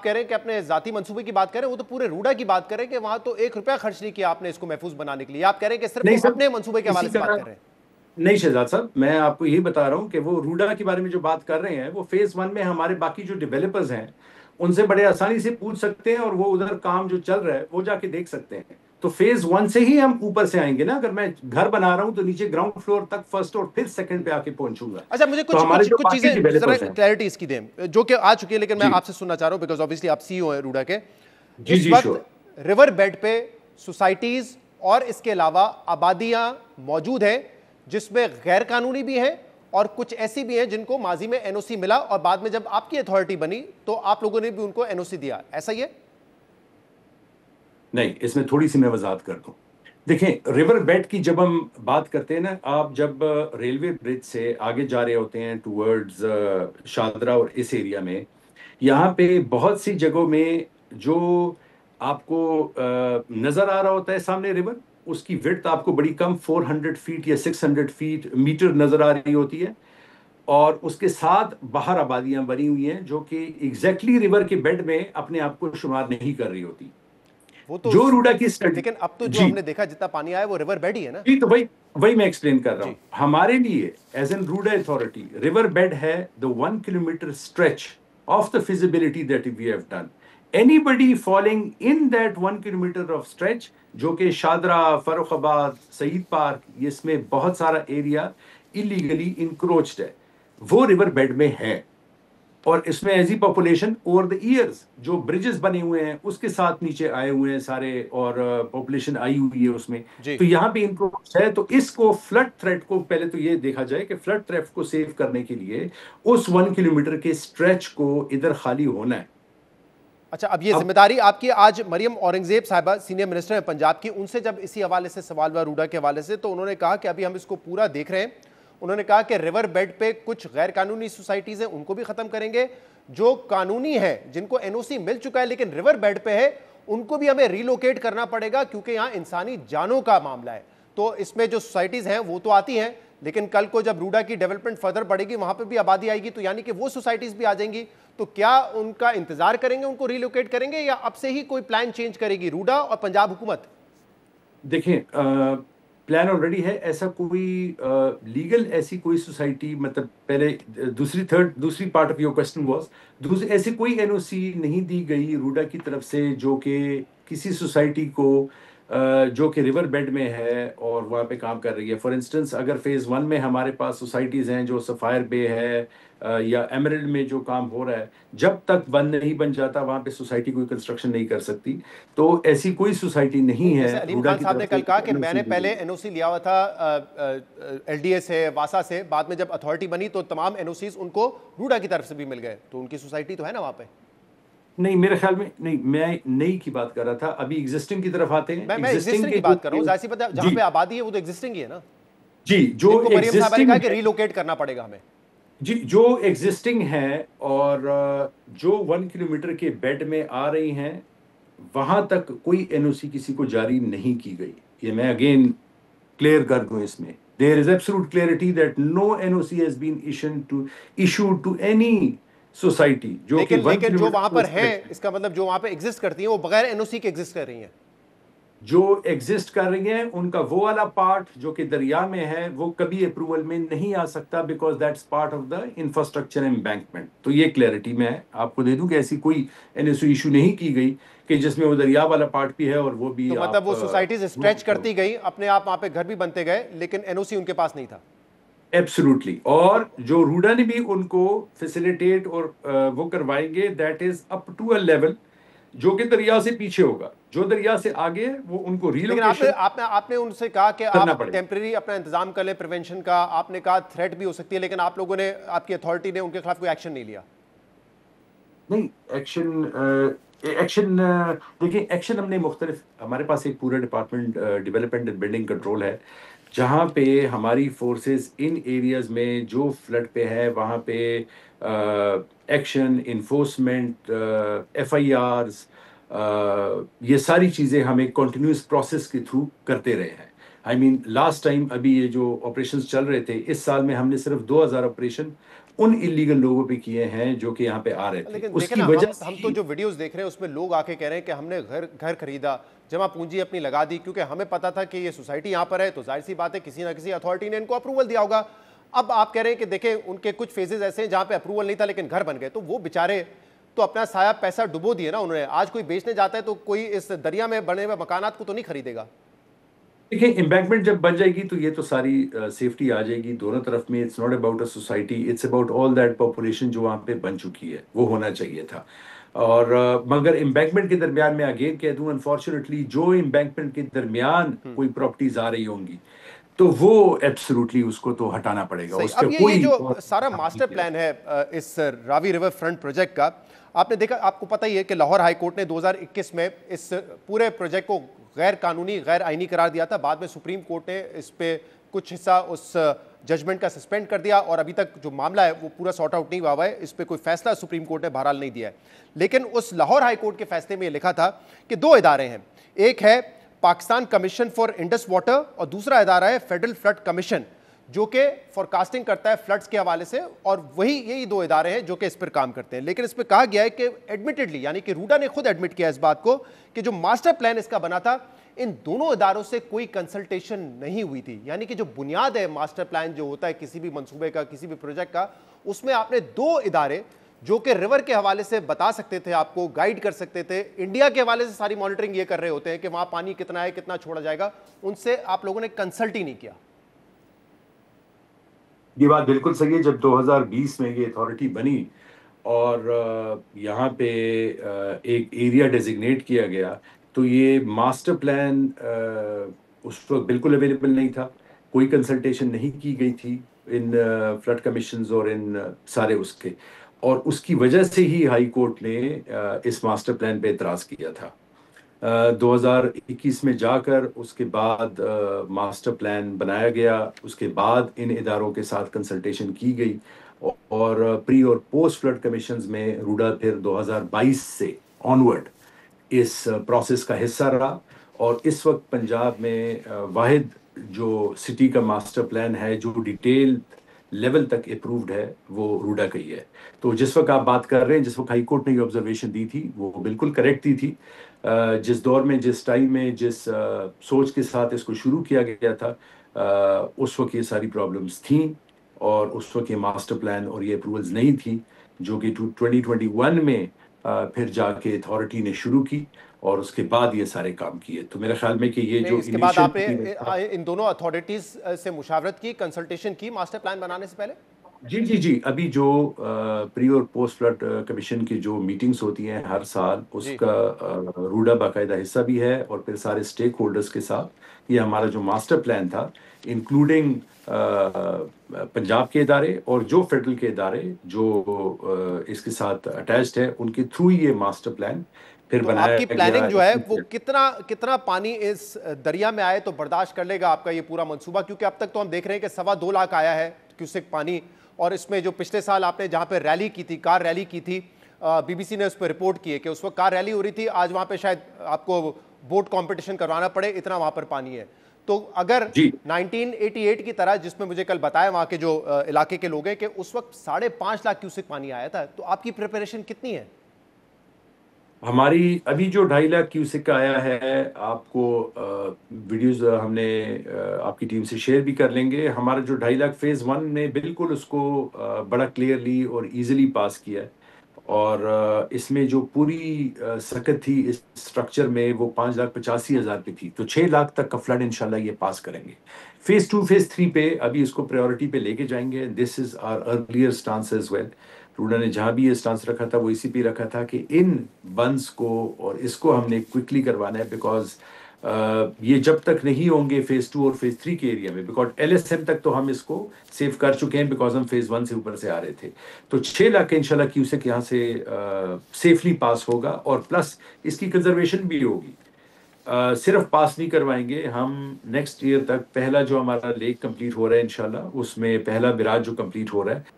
کہہ رہے ہیں کہ اپنے ذاتی منصوبے کی بات کر رہے ہیں, وہ تو پورے روڈا کی بات کر رہے ہیں کہ وہاں تو 1 روپیہ خرچ نہیں کیا آپ نے اس کو محفوظ بنانے کے لیے. آپ کہہ رہے ہیں کہ صرف اپنے منصوبے کے حوالے سے بات کر رہے ہیں. نہیں شہزاد صاحب, میں آپ کو یہی بتا رہا ہوں کہ وہ روڈا کے بارے میں جو بات کر رہے ہیں وہ فیز 1 میں ہمارے باقی جو ڈیولپرز ہیں ان سے بڑے آسانی سے پوچھ سکتے ہیں, اور وہ ادھر کام جو چل رہا ہے وہ جا کے دیکھ سکتے ہیں. تو فیز 1 سے ہی ہم اوپر سے آئیں گے نا. اگر میں گھر بنا رہا ہوں تو نیچے گراؤنڈ فلور تک فرسٹ اور پھر سیکنڈ پہ آ کے پہنچوں گا. اچھا مجھے تو ہمارے جو کچھ باقی چیزیں ذرا ڈیولپرز ہیں کلیئرٹی اس کی دیں جو کہ آ چکی ہے, لیکن میں جی آپ سے سننا چاہ رہا ہوں بیکاز آبویسلی آپ سی او ہیں روڈا کے. جی اس جی وقت شور. ریور بیڈ پہ سوسائٹیز اور اس کے علاوہ آبادیاں موجود ہیں جس میں غیر قانونی بھی ہیں اور کچھ ایسی بھی ہیں جن کو ماضی میں این او سی ملا اور بعد میں جب آپ کی اتھارٹی بنی تو آپ لوگوں نے بھی ان کو این او سی دیا, ایسا ہی ہے؟ نہیں, اس میں تھوڑی سی میں وضاحت کر دوں. دیکھیں, ریور بیڈ کی جب ہم بات کرتے ہیں نا, آپ جب ریلوے برج سے آگے جا رہے ہوتے ہیں ٹورڈز شاہدرہ اور اس ایریا میں, یہاں پہ بہت سی جگہوں میں جو آپ کو نظر آ رہا ہوتا ہے سامنے ریور, اس کی وڈتھ آپ کو بڑی کم 400 فیٹ یا 600 فیٹ میٹر نظر آ رہی ہوتی ہے, اور اس کے ساتھ باہر آبادیاں بنی ہوئی ہیں جو کہ ایگزیکٹلی ریور کے بیڈ میں اپنے آپ کو شمار نہیں کر رہی ہوتی. وہ تو جو روڈا کی اسٹڈی, لیکن اب تو جو جی ہم نے دیکھا جتنا پانی آیا وہ ریور بیڈ ہی ہے نا. جی, تو وہی میں ایکسپلین کر رہا ہوں. جی ہمارے لیے as an RUDA authority river bed ہے the 1 kilometer stretch of the feasibility that we have done. Anybody falling in that 1 kilometer of stretch, جو کہ شادرہ, فاروق آباد, سعید پارک, اس میں بہت سارا ایریا illegally encroached ہے, وہ ریور بیڈ میں ہے. اور اس میں ایسی پاپولیشن اوور دا ایئرز جو بریجز بنے ہوئے ہیں اس کے ساتھ نیچے آئے ہوئے ہیں سارے, اور پاپولیشن آئی ہوئی ہے اس میں. جی تو یہاں پہ ان کو ہے, تو اس کو فلڈ تھریٹ کو پہلے تو یہ دیکھا جائے کہ فلڈ تھریٹ کو سیو کرنے کے لیے اس 1 کلومیٹر کے اسٹریچ کو ادھر خالی ہونا ہے. اچھا, اب یہ اب ذمہ داری آپ کی. آج مریم اورنگزیب صاحبہ سینئر منسٹر ہیں پنجاب کی, ان سے جب اسی حوالے سے سوال ہوا روڈا کے حوالے سے تو انہوں نے کہا کہ ابھی ہم اس کو پورا دیکھ رہے ہیں. انہوں نے کہا کہ ریور بیڈ پہ کچھ غیر قانونی سوسائٹیز ہیں ان کو بھی ختم کریں گے, جو قانونی ہے جن کو این او سی مل چکا ہے لیکن ریور بیڈ پہ ہے ان کو بھی ہمیں ریلوکیٹ کرنا پڑے گا کیونکہ یہاں انسانی جانوں کا معاملہ ہے. تو اس میں جو سوسائٹیز ہیں وہ تو آتی ہیں, لیکن کل کو جب روڈا کی ڈیولپمنٹ فردر بڑھے گی وہاں پہ بھی آبادی آئے گی تو یعنی کہ وہ سوسائٹیز بھی آ جائیں گی. تو کیا ان کا انتظار کریں گے, ان کو ریلوکیٹ کریں گے, یا اب سے ہی کوئی پلان چینج کرے گی روڈا اور پنجاب حکومت؟ دیکھیں, پلان آلریڈی ہے. ایسا کوئی لیگل ایسی کوئی سوسائٹی, مطلب پہلے دوسری part of your question was, ایسی کوئی این او سی نہیں دی گئی روڈا کی طرف سے جو کہ کسی سوسائٹی کو جو کہ ریور بیڈ میں ہے اور وہاں پہ کام کر رہی ہے. فار انسٹنس اگر فیز 1 میں ہمارے پاس سوسائٹیز ہیں جو سفائر بے ہے یا ایمرلڈ میں جو کام ہو رہا ہے, جب تک بند نہیں بن جاتا وہاں پہ سوسائٹی کوئی کنسٹرکشن نہیں کر سکتی. تو ایسی کوئی سوسائٹی نہیں ہے جیسے علیم روڈا خان کی صاحب نے طرف سے کل کہا کہ این او میں سی نے دی پہلے گئی. این او سی لیا ہوا تھا ایل ڈی اے سے, واسا سے, بعد میں جب اتھارٹی بنی تو تمام این او سیز ان کو روڈا کی طرف سے بھی مل گئے, تو ان کی سوسائٹی تو ہے نا وہاں پہ. نہیں, میرے خیال میں نہیں, میں نئی کی بات کر رہا تھا. ابھی ایگزسٹنگ کی طرف آتے ہیں. میں ایگزسٹنگ ایگزسٹنگ کے کی بات کر رہا ہوں, ظاہر سی بات ہے جہاں جی پہ آبادی ہے وہ تو ایگزسٹنگ ہی ہے نا, جی, جو جن کو مریم صاحبہ نے ایگزسٹنگ کہا کہ ہے, ریلوکیٹ کرنا پڑے گا ہمیں. جی جو ایگزسٹنگ ہے اور جو 1 کلومیٹر کے بیڈ میں آ رہی ہیں وہاں تک کوئی این او سی کسی کو جاری نہیں کی گئی. یہ میں اگین کلیئر کر دوں, اس میں there is absolute clarity that no NOC has been issued to any society جو کہ 1 لیکن جو وہاں کلومیٹر پر ہیں, اس کا مطلب جو وہاں پہ ایگزسٹ کرتی ہیں وہ بغیر این او سی کے ایگزسٹ کر رہی ہیں. جو ایگزسٹ کر رہی ہیں ان کا وہ والا پارٹ جو کہ دریا میں ہے وہ کبھی اپروول میں نہیں آ سکتا, because that's part of the infrastructure embankment. تو یہ کلیئرٹی میں آپ کو دے دوں کہ ایسی کوئی این ایس او ایشو نہیں کی گئی کہ جس میں وہ دریا والا پارٹ بھی ہے اور وہ بھی تو مطلب وہ سوسائٹیز اسٹریچ کرتی گئی, اپنے آپ وہاں پہ گھر بھی بنتے گئے, لیکن این او سی ان کے پاس نہیں تھا. ایبسولوٹلی. اور جو روڈا نے بھی ان کو فیسیلیٹیٹ اور وہ کروائیں گے, that is up to A level جو کہ دریا سے پیچھے ہوگا. جو دریا سے آگے وہ ان کو لیکن ریلوکیشن آپ نے ان سے کہا کہ کرنا آپ پڑے گا. ٹیمپریری اپنا انتظام کر لیں پریونشن کا, آپ نے کہا تھریٹ بھی ہو سکتی ہے, لیکن آپ لوگوں نے, آپ کی اتھارٹی نے ان کے خلاف کوئی ایکشن نہیں لیا. نہیں, ایکشن دیکھیں, ایکشن ہم نے مختلف, ہمارے پاس ایک پورا department development and building control ہے جہاں پہ ہماری فورسز ان ایریاز میں جو فلڈ پہ ہے وہاں پہ ایکشن, انفورسمنٹ, ایف آئی آرز, یہ ساری چیزیں ہم ایک کنٹینیوس پروسیس کے تھرو کرتے رہے ہیں. آئی مین لاسٹ ٹائم ابھی یہ جو آپریشنز چل رہے تھے اس سال میں ہم نے صرف 2000 آپریشن ان انلیگل لوگوں پہ کیے ہیں جو کہ یہاں پہ آ رہے تھے. لیکن اس دیکھیں کی نا، وجہ ہم تو جو ویڈیوز دیکھ رہے ہیں اس میں لوگ آ کے کہہ رہے ہیں کہ ہم نے گھر خریدا، جمع پونجی اپنی لگا دی، کیونکہ ہمیں پتا تھا کہ یہ سوسائٹی یہاں پر ہے، تو ظاہر سی بات ہے کسی نہ کسی اتھارٹی نے ان کو اپروول دیا ہوگا. اب آپ کہہ رہے ہیں کہ دیکھیں ان کے کچھ فیزز ایسے ہیں جہاں پہ اپروول نہیں تھا لیکن گھر بن گئے، تو وہ بیچارے تو اپنا سایہ پیسہ ڈبو دیے نا انہوں نے. آج کوئی بیچنے جاتا ہے تو کوئی اس دریا میں بنے ہوئے مکانات کو تو نہیں خریدے گا. دیکھیں امبیکمنٹ جب بن جائے گی تو یہ تو ساری سیفٹی آ جائے گی دونوں طرف میں. It's not about a society, it's about all that population جو وہاں پہ بن چکی ہے. وہ ہونا چاہیے تھا. اور مگر امبیکمنٹ کے درمیان میں اگین کہہ دوں انفارچونیٹلی جو امبیکمنٹ کے درمیان کوئی پراپرٹیز آ رہی ہوں گی تو وہ ایبسولوٹلی اس کو تو ہٹانا پڑے گا. صحیح. اس کا اب یہ کوئی جو اور سارا ماسٹر پلان ہے اس راوی ریور فرنٹ پروجیکٹ کا، آپ نے دیکھا، آپ کو پتہ ہی ہے کہ لاہور ہائی کورٹ نے 2021 میں اس پورے پروجیکٹ کو غیر قانونی، غیر آئینی قرار دیا تھا. بعد میں سپریم کورٹ نے اس پہ کچھ حصہ اس ججمنٹ کا سسپینڈ کر دیا، اور ابھی تک جو معاملہ ہے وہ پورا سارٹ آؤٹ نہیں ہوا ہے. اس پہ کوئی فیصلہ سپریم کورٹ نے بہرحال نہیں دیا ہے. لیکن اس لاہور ہائی کورٹ کے فیصلے میں یہ لکھا تھا کہ دو ادارے ہیں، ایک ہے Pakistan commission for Indus water اور دوسرا ادارہ ہے فیڈرل فلڈ کمیشن، جو کہ فورکاسٹنگ کرتا ہے فلڈز کے حوالے سے، اور یہی دو ادارے ہیں جو کہ اس پر کام کرتے ہیں. لیکن اس پہ کہا گیا ہے کہ ایڈمیٹڈلی، یعنی کہ روڈا نے خود ایڈمٹ کیا اس بات کو، کہ جو ماسٹر پلان اس کا بنا تھا ان دونوں اداروں سے کوئی کنسلٹیشن نہیں ہوئی تھی. یعنی کہ جو بنیاد ہے ماسٹر پلان جو ہوتا ہے کسی بھی منصوبے کا، کسی بھی پروجیکٹ کا، اس میں آپ نے دو ادارے جو کہ ریور کے حوالے سے بتا سکتے تھے، آپ کو گائیڈ کر سکتے تھے، انڈیا کے حوالے سے ساری مانیٹرنگ یہ کر رہے ہوتے ہیں کہ وہاں پانی کتنا ہے، کتنا چھوڑا جائے گا، ان سے آپ لوگوں نے کنسلٹ ہی نہیں کیا. یہ بات بالکل صحیح ہے. جب 2020 میں یہ اتھارٹی بنی اور یہاں پہ ایک ایریا ڈیزگنیٹ کیا گیا تو یہ ماسٹر پلان اس وقت بالکل اویلیبل نہیں تھا. کوئی کنسلٹیشن نہیں کی گئی تھی ان فلڈ کمیشنز اور ان سارے اس کے، اور اس کی وجہ سے ہی ہائی کورٹ نے اس ماسٹر پلان پہ اعتراض کیا تھا. 2021 میں جا کر اس کے بعد ماسٹر پلان بنایا گیا. اس کے بعد ان اداروں کے ساتھ کنسلٹیشن کی گئی اور پری اور پوسٹ فلڈ کمیشنز میں روڈا پھر 2022 سے آنورڈ اس پروسیس کا حصہ رہا. اور اس وقت پنجاب میں واحد جو سٹی کا ماسٹر پلان ہے جو ڈیٹیل لیول تک اپرووڈ ہے وہ روڈا کا ہی ہے. تو جس وقت آپ بات کر رہے ہیں، جس وقت ہائی کورٹ نے یہ آبزرویشن دی تھی وہ بالکل کریکٹ دی تھی. جس دور میں، جس ٹائم میں، جس سوچ کے ساتھ اس کو شروع کیا گیا تھا، اس وقت یہ ساری پرابلمز تھیں اور اس وقت یہ ماسٹر پلان اور یہ اپروولز نہیں تھی جو کہ 2021 میں پھر جا کے اتھارٹی نے شروع کی اور اس کے بعد یہ سارے کام کیے. تو میرے خیال میں کہ یہ نہیں، جو اس کے بعد آپ نے انیشیل ان دونوں اتھارٹیز سے مشاورت کی، کنسلٹیشن کی ماسٹر پلان بنانے سے پہلے؟ جی ابھی جو پری اور پوسٹ فلڈ کمیشن کی جو میٹنگز ہوتی ہیں ہر سال، اس جی. کا روڈا باقاعدہ حصہ بھی ہے. اور پھر سارے اسٹیک ہولڈرز کے ساتھ یہ ہمارا جو ماسٹر پلان تھا، انکلوڈنگ پنجاب کے ادارے اور جو فیڈرل کے ادارے جو اس کے ساتھ اٹیچڈ ہے، ان کے تھرو یہ ماسٹر پلان پھر تو آپ کی بنایا گیا. پلاننگ جو ہے وہ کتنا پانی اس دریا میں آئے تو برداشت کر لے گا آپ کا یہ پورا منصوبہ؟ کیونکہ اب تک تو ہم دیکھ رہے ہیں کہ 2.25 لاکھ آیا ہے کیوسک پانی، اور اس میں جو پچھلے سال آپ نے جہاں پہ ریلی کی تھی، کار ریلی کی تھی، بی بی سی نے اس پہ رپورٹ کی ہے کہ اس وقت کار ریلی ہو رہی تھی، آج وہاں پہ شاید آپ کو بوٹ کمپٹیشن کروانا پڑے، اتنا وہاں پر پانی ہے. تو اگر جی 1988 کی طرح، جس میں مجھے کل بتایا وہاں کے جو علاقے کے لوگ ہیں کہ اس وقت 5.5 لاکھ کیوسک پانی آیا تھا، تو آپ کی پریپریشن کتنی ہے؟ ہماری ابھی جو 2.5 لاکھ کیوسک کا آیا ہے، آپ کو ویڈیوز ہم نے آپ کی ٹیم سے شیئر بھی کر لیں گے. ہمارا جو 2.5 لاکھ فیز 1 نے بالکل اس کو بڑا کلیئرلی اور ایزیلی پاس کیا ہے. اور اس میں جو پوری سکت تھی اس سٹرکچر میں وہ 5,85,000 پہ تھی. تو 6 لاکھ تک کا فلڈ انشاءاللہ یہ پاس کریں گے. فیز 2 فیز 3 پہ ابھی اس کو پریورٹی پہ لے کے جائیں گے. This is our earlier stance as well. RUDA نے جہاں بھی یہ اسٹانس رکھا تھا وہ اسی پہ رکھا تھا کہ ان بنز کو اور اس کو ہم نے کوئکلی کروانا ہے. بیکاز یہ جب تک نہیں ہوں گے فیز 2 اور فیز 3 کے ایریا میں، بیکاز ایل ایس ایم تک تو ہم اس کو سیو کر چکے ہیں بیکاز ہم فیز 1 سے اوپر سے آ رہے تھے. تو 6 لاکھ انشاءاللہ کیوسک یہاں سے سیفلی پاس ہوگا اور پلس اس کی کنزرویشن بھی ہوگی. صرف پاس نہیں کروائیں گے ہم، نیکسٹ ایئر تک پہلا جو ہمارا لیک کمپلیٹ ہو رہا ہے انشاءاللہ، اس میں پہلا براج جو کمپلیٹ ہو رہا ہے